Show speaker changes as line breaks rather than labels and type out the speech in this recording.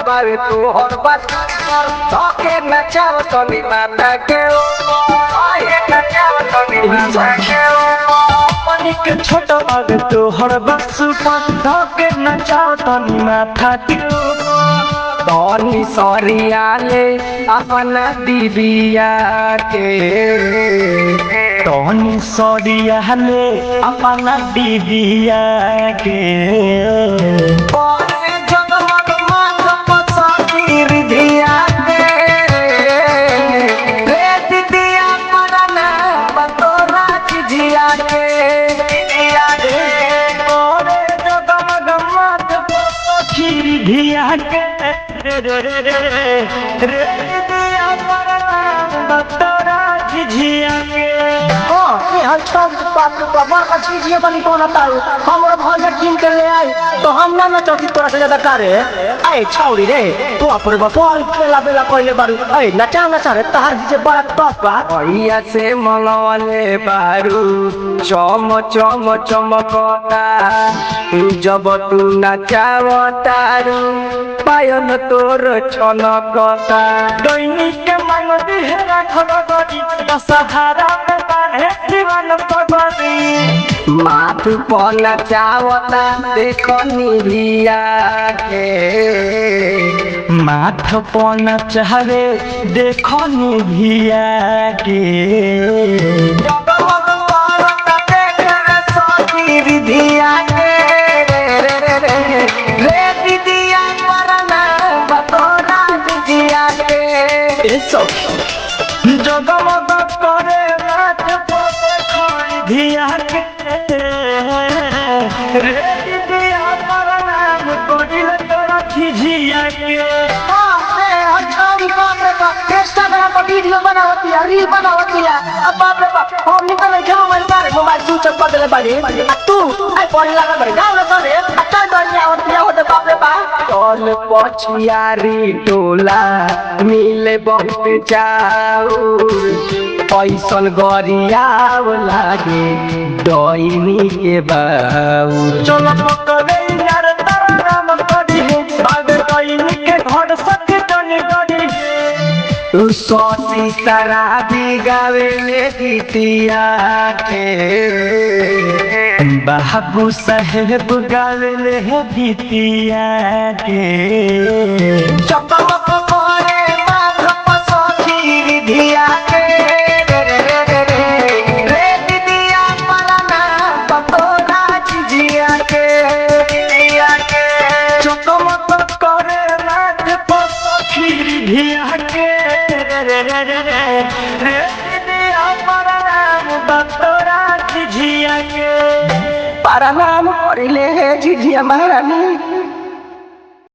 बावे तू हर बात धोके नचाव तनी माता के ओए नचाव तनी माता के
पानी के छोटा बावे तू हर बात धोके नचाव तनी माथा के
तनी सरियाले अपना दीदिया के
तनी सरियाले अपना दीदिया के
बोले जगमग माथ पसंदीर दिया के रे दीदिया मरना बतोरा जिया के दिया के
बोले जगमग माथ पसंदीर दिया के रे रे रे रे रे दिया मरना बतोरा जिया के
का चीज ये बनी कौन आता हमारा भौजा कीन कर ले आए तो हम ना चौकी तोरा से ज्यादा करे आए छौरी रे तू अपन बपोल बेला बेला कहले बारू आए नचा रे तहार जे बड़ा टॉप बा
भैया से मलवाले बारू चम चम चमकता जब तू नचावतारू पायन तोर छनकता
दैनिक मांग दिहरा खबरी सहारा में बाहे जीवन पगरी
माथ पर नचावता देखो निभिया के
माथ पन चाहे देखो निभिया के
जगमग करता देख रे सखी विधिया के रे दीदिया मरना बतोरा जिया के
ए सब जगमग करे माथ पन धिया के रे दिया पर नाम कोडिल तोरा झिझिया के
इंस्टाग्राम पर वीडियो बनावती है रील बनावती है अब बाप रे बाप हम निकल के मोबाइल स्विच ऑफ कर देले बाड़ी तू आई पढ़े लगा बड़े गाँव ना करे अच्छा दुनिया होते बाप रे बाप
कौन पछियारी टोला मिले बहुत चाउर पैसन गरियाव लागे डैनी के बाउर
चलो पकड़े यार तारा नाम करी बाबे कहीं के घर सक जन करी
सोची शराबी गावेले गीतिया के
बाबू साहेब गावेले भीतिया के
चपमक करे माथ पसखी विधिया के रे दीदिया मरना बतोरा जिया के जिया के
चकमक करे नाथ पसखी धिया के रे दिया पर नाम बतोरा झिझिया के
प्रणाम करिले झिझिया महारानी